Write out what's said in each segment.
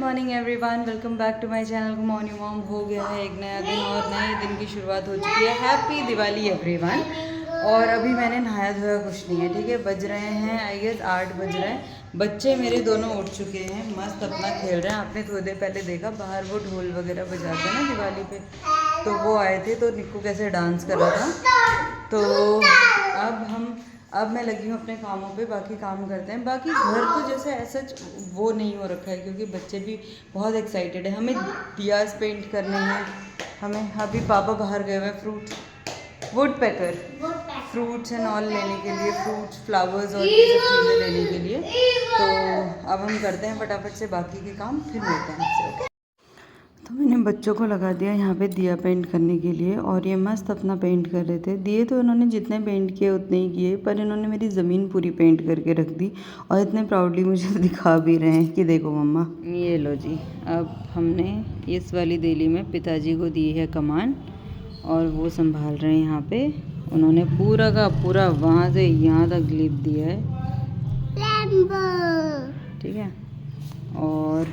Morning everyone, welcome back to my channel. Good morning mom. हो गया है एक नया दिन और नए दिन की शुरुआत हो चुकी है। Happy Diwali everyone. और अभी मैंने नहाया धोया कुछ नहीं है, ठीक है। बज रहे हैं आई गेस 8 बज रहे हैं। बच्चे मेरे दोनों उठ चुके हैं, मस्त अपना खेल रहे हैं। आपने थोड़ी देर पहले देखा बाहर वो ढोल वगैरह बजाते हैं ना दिवाली पे, तो वो आए थे तो निक्कू कैसे डांस कर रहा था। तो अब मैं लगी हूँ अपने कामों पे। बाकी काम करते हैं। बाकी घर तो जैसे ऐसा वो नहीं हो रखा है क्योंकि बच्चे भी बहुत एक्साइटेड है। हमें दियाज पेंट करने हैं। हमें अभी पापा बाहर गए हुए हैं would packer fruits and all लेने के लिए, फ्रूट्स फ्लावर्स और ये सब चीज़ें लेने के लिए। तो अब हम करते हैं फटाफट से बाकी के काम, फिर मिलते हैं आपसे। ओके। तो मैंने बच्चों को लगा दिया यहाँ पे दिया पेंट करने के लिए और ये मस्त अपना पेंट कर रहे थे। दिए तो इन्होंने जितने पेंट किए उतने ही किए, पर इन्होंने मेरी ज़मीन पूरी पेंट करके रख दी और इतने प्राउडली मुझे दिखा भी रहे हैं कि देखो मम्मा। ये लो जी, अब हमने इस वाली देली में पिताजी को दी है कमान और वो संभाल रहे हैं यहाँ पे। उन्होंने पूरा का पूरा वहाँ से यहाँ तक लिप दिया है, ठीक है। और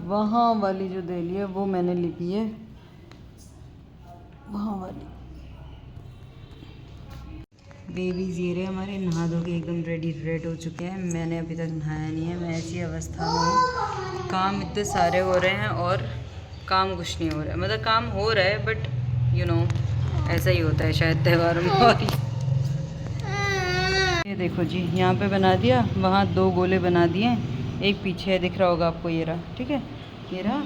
वहाँ वाली जो देली है वो मैंने लिपी है, वहाँ वाली। बेबीज ये रहे हमारे नहा धो के एकदम रेड हो चुके हैं। मैंने अभी तक नहाया नहीं है, मैं ऐसी अवस्था में हूँ। काम इतने सारे हो रहे हैं और काम कुछ नहीं हो रहा है। मतलब काम हो रहा है बट यू नो ऐसा ही होता है शायद त्योहारों में। और ये देखो जी, यहाँ पे बना दिया, वहाँ 2 गोले बना दिए, एक पीछे दिख रहा होगा आपको, ये रहा, ठीक है, ये रहा।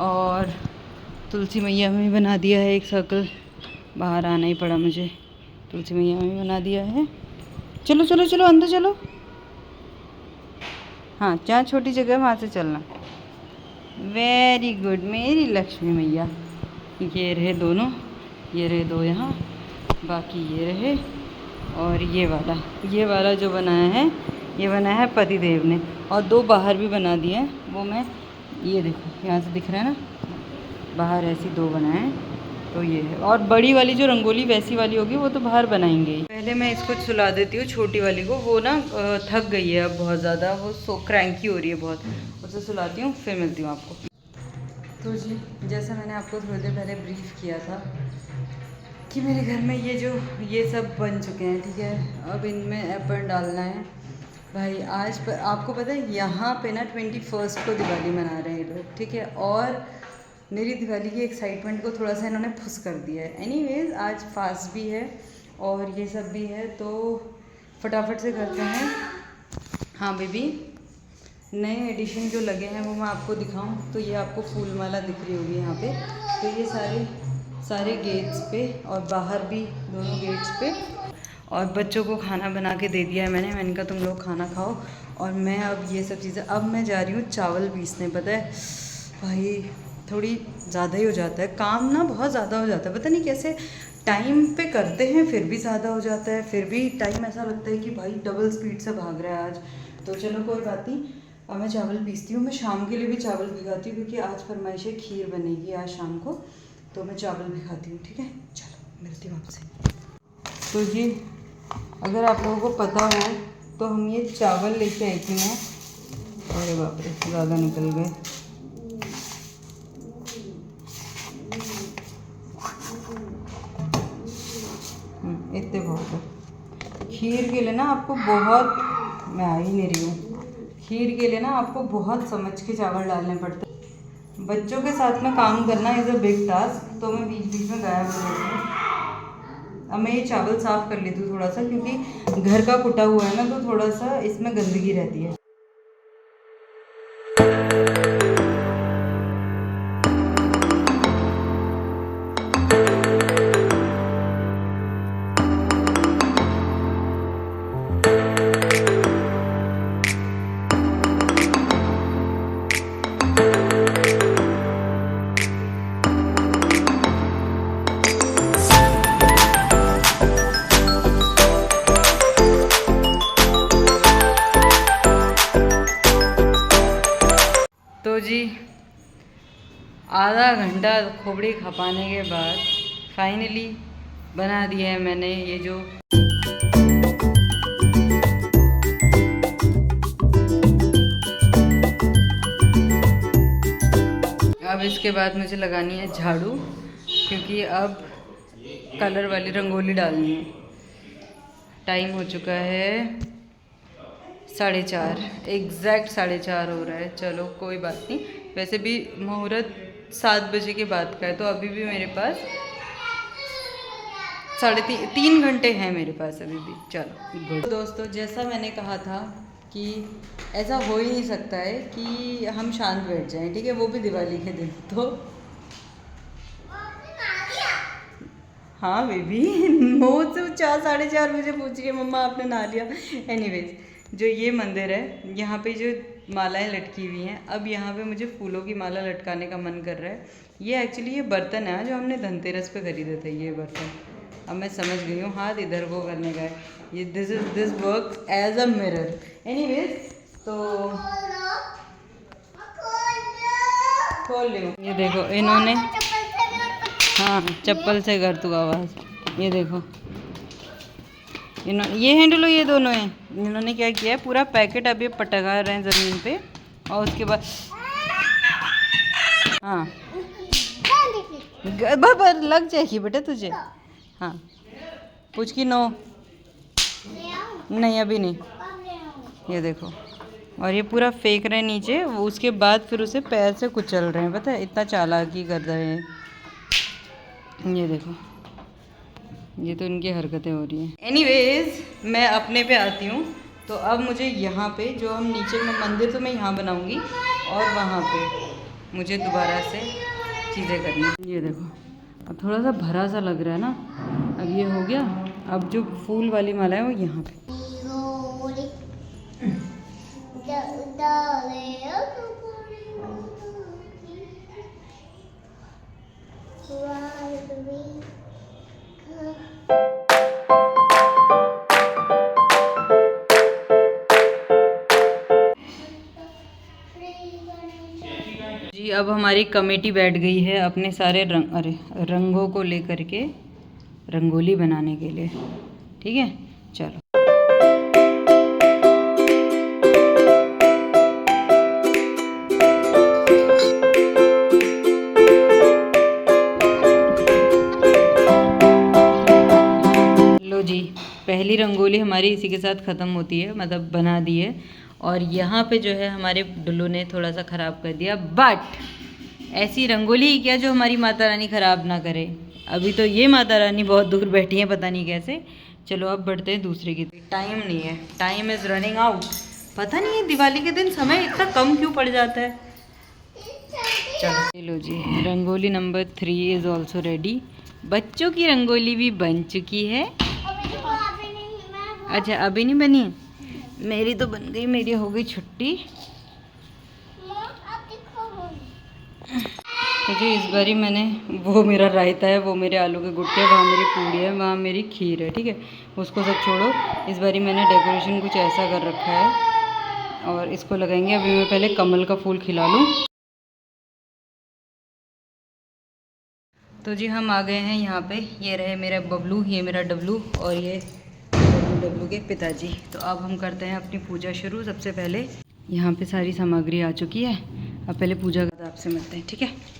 और तुलसी मैया में बना दिया है एक सर्कल, बाहर आना ही पड़ा मुझे। तुलसी मैया में बना दिया है। चलो चलो चलो अंदर चलो। हाँ, जहाँ छोटी जगह है वहाँ से चलना। वेरी गुड मेरी लक्ष्मी मैया। ये रहे दोनों, ये रहे 2 यहाँ, बाकी ये रहे। और ये वाला जो बनाया है, ये बनाया है पति देव ने। और 2 बाहर भी बना दिए हैं, वो मैं, ये देखो यहाँ से दिख रहा है ना, बाहर ऐसी 2 बनाए हैं। तो ये है। और बड़ी वाली जो रंगोली वैसी वाली होगी वो तो बाहर बनाएंगे ही। पहले मैं इसको सुला देती हूँ छोटी वाली को, वो ना थक गई है अब बहुत ज़्यादा, वो सो क्रैंकी हो रही है बहुत। उसे सुलाती हूँ फिर मिलती हूँ आपको। तो जी, जैसा मैंने आपको थोड़ी देर पहले ब्रीफ किया था कि मेरे घर में ये सब बन चुके हैं, ठीक है। अब इनमें एप्पल डालना है भाई। आज पर आपको पता है यहाँ पे ना 21 को दिवाली मना रहे हैं लोग, ठीक है। और मेरी दिवाली की एक्साइटमेंट को थोड़ा सा इन्होंने फुस कर दिया है। एनीवेज, आज फास्ट भी है और ये सब भी है, तो फटाफट से करते हैं। हाँ बेबी, नए एडिशन जो लगे हैं वो मैं आपको दिखाऊं तो ये आपको फूल माला दिख रही होगी यहाँ पे। तो ये सारे गेट्स पे और बाहर भी दोनों गेट्स पे। और बच्चों को खाना बना के दे दिया है मैंने कहा तुम लोग खाना खाओ। और मैं अब ये सब चीज़ें, अब मैं जा रही हूँ चावल पीसने। पता है भाई, थोड़ी ज़्यादा ही हो जाता है काम ना, बहुत ज़्यादा हो जाता है। पता नहीं कैसे टाइम पे करते हैं फिर भी ज़्यादा हो जाता है, फिर भी टाइम ऐसा लगता है कि भाई डबल स्पीड से भाग रहा है आज। तो चलो कोई बात नहीं, अब मैं चावल पीसती हूँ। मैं शाम के लिए भी चावल भिगाती हूँ क्योंकि आज फरमाइश है खीर बनेगी आज शाम को, तो मैं चावल भिगाती हूँ, ठीक है। चलो मिलती हूँ आपसे। तो जी, अगर आप लोगों को पता हो तो हम ये चावल लेके आई थी मैं, अरे बाप रे ज़्यादा निकल गए। इतने बहुत है खीर के लिए ना, आपको बहुत, मैं आ ही नहीं रही हूँ। खीर के लिए ना आपको बहुत समझ के चावल डालने पड़ते हैं। बच्चों के साथ में काम करना इज़ अ बिग टास्क, तो मैं बीच बीच में गायब हो जाती हूँ। अब मैं ये चावल साफ़ कर लेती हूँ थोड़ा सा, क्योंकि घर का कुटा हुआ है ना, तो थोड़ा सा इसमें गंदगी रहती है। तो जी, आधा घंटा खोपड़ी खपाने के बाद फाइनली बना दिया है मैंने ये जो अब इसके बाद मुझे लगानी है झाड़ू, क्योंकि अब कलर वाली रंगोली डालनी है। टाइम हो चुका है 4:30, एग्जैक्ट 4:30 हो रहा है। चलो कोई बात नहीं, वैसे भी मुहूर्त 7 बजे के बाद का है, तो अभी भी मेरे पास 3.5 घंटे हैं मेरे पास अभी भी। चलो तो दोस्तों, जैसा मैंने कहा था कि ऐसा हो ही नहीं सकता है कि हम शांत बैठ जाएं, ठीक है, वो भी दिवाली के दिन। तो हाँ बेबी, 9 से 4-4:30 बजे पूछ रही है मम्मा आपने नहा लिया। एनीवेज, जो ये मंदिर है, यहाँ पे जो मालाएं लटकी हुई हैं, अब यहाँ पे मुझे फूलों की माला लटकाने का मन कर रहा है। ये एक्चुअली ये बर्तन है जो हमने धनतेरस पे खरीदे थे, ये बर्तन। अब मैं समझ गई हूँ, हाथ इधर को करने का है ये। This work as a mirror. Anyways, तो खोल ली। ये देखो इन्होंने, हाँ चप्पल से कर तू आवाज़। ये देखो इन्होंने, ये हैंडलो ये दोनों हैं, इन्होंने क्या किया है, पूरा पैकेट अभी पटका रहे हैं ज़मीन पे, और उसके बाद हाँ बराबर लग जाएगी बेटा तुझे। हाँ पूछ की नो, नहीं अभी नहीं। ये देखो, और ये पूरा फेंक रहे हैं नीचे, उसके बाद फिर उसे पैर से कुचल रहे हैं, पता है, इतना चालाकी कर रहे हैं। ये देखो, ये तो इनकी हरकतें हो रही हैं। एनीवेज, मैं अपने पे आती हूँ। तो अब मुझे यहाँ पे जो हम नीचे में मंदिर, तो मैं यहाँ बनाऊँगी, और वहाँ पे मुझे दोबारा से चीज़ें करनी। ये देखो, अब थोड़ा सा भरा सा लग रहा है ना, अब ये हो गया। अब जो फूल वाली माला है वो यहाँ पे। जी, अब हमारी कमेटी बैठ गई है अपने सारे रंगों को लेकर के रंगोली बनाने के लिए, ठीक है। चलो लो जी, पहली रंगोली हमारी इसी के साथ ख़त्म होती है, मतलब बना दी है। और यहाँ पे जो है हमारे डुल्लू ने थोड़ा सा ख़राब कर दिया, बट ऐसी रंगोली ही क्या जो हमारी माता रानी ख़राब ना करे। अभी तो ये माता रानी बहुत दूर बैठी हैं, पता नहीं कैसे। चलो अब बढ़ते हैं दूसरे की। टाइम नहीं है, टाइम इज़ रनिंग आउट। पता नहीं है दिवाली के दिन समय इतना कम क्यों पड़ जाता है। चलो जी, rangoli number 3 is also ready. बच्चों की रंगोली भी बन चुकी है। अच्छा अभी नहीं बनी, मेरी तो बन गई, मेरी हो गई छुट्टी। मुझे इस बारी मैंने, वो मेरा रायता है, वो मेरे आलू के गुटके, वहाँ मेरी पूड़ी है, वहाँ मेरी खीर है, ठीक है, उसको सब छोड़ो। इस बारी मैंने डेकोरेशन कुछ ऐसा कर रखा है, और इसको लगाएंगे। अभी मैं पहले कमल का फूल खिला लूँ। तो जी हम आ गए हैं यहाँ पे। ये रहे मेरा बबलू, ये मेरा डब्लू, और ये डब्लू के पिताजी। तो अब हम करते हैं अपनी पूजा शुरू। सबसे पहले यहाँ पे सारी सामग्री आ चुकी है, अब पहले पूजा का आपसे मिलते हैं, ठीक है।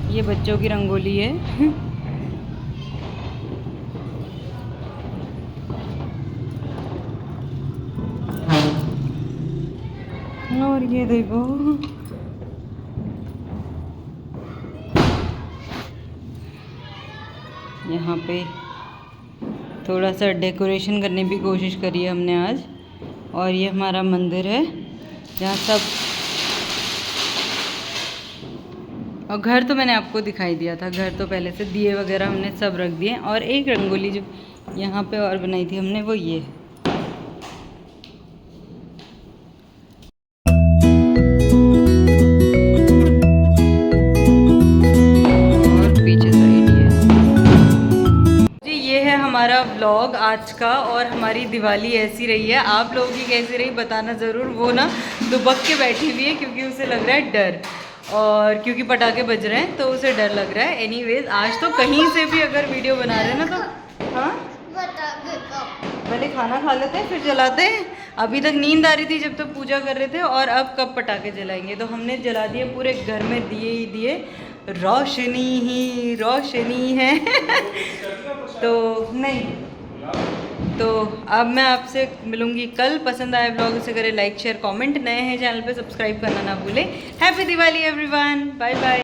ये बच्चों की रंगोली है। और ये देखो, यहाँ पे थोड़ा सा डेकोरेशन करने की कोशिश करी है हमने आज। और ये हमारा मंदिर है जहाँ सब, और घर तो मैंने आपको दिखाई दिया था, घर तो पहले से दिए वगैरह हमने सब रख दिए। और एक रंगोली जो यहाँ पे और बनाई थी हमने वो ये। और पीछे साइड ये जी, ये है हमारा व्लॉग आज का। और हमारी दिवाली ऐसी रही है, आप लोगों की कैसी रही बताना ज़रूर। वो ना दुबक के बैठी हुई है क्योंकि उसे लग रहा है डर, और क्योंकि पटाखे बज रहे हैं तो उसे डर लग रहा है। एनीवेज आज तो कहीं से भी अगर वीडियो बना रहे हैं ना तो हाँ पहले खाना खा लेते हैं फिर जलाते हैं। अभी तक नींद आ रही थी जब तक पूजा कर रहे थे, और अब कब पटाखे जलाएंगे। तो हमने जला दिए पूरे घर में दिए ही दिए, रोशनी ही रोशनी है। तो नहीं, तो अब मैं आपसे मिलूंगी कल। पसंद आए ब्लॉग उसे करें लाइक शेयर कमेंट, नए हैं चैनल पे सब्सक्राइब करना ना भूलें। Happy Diwali everyone, bye bye.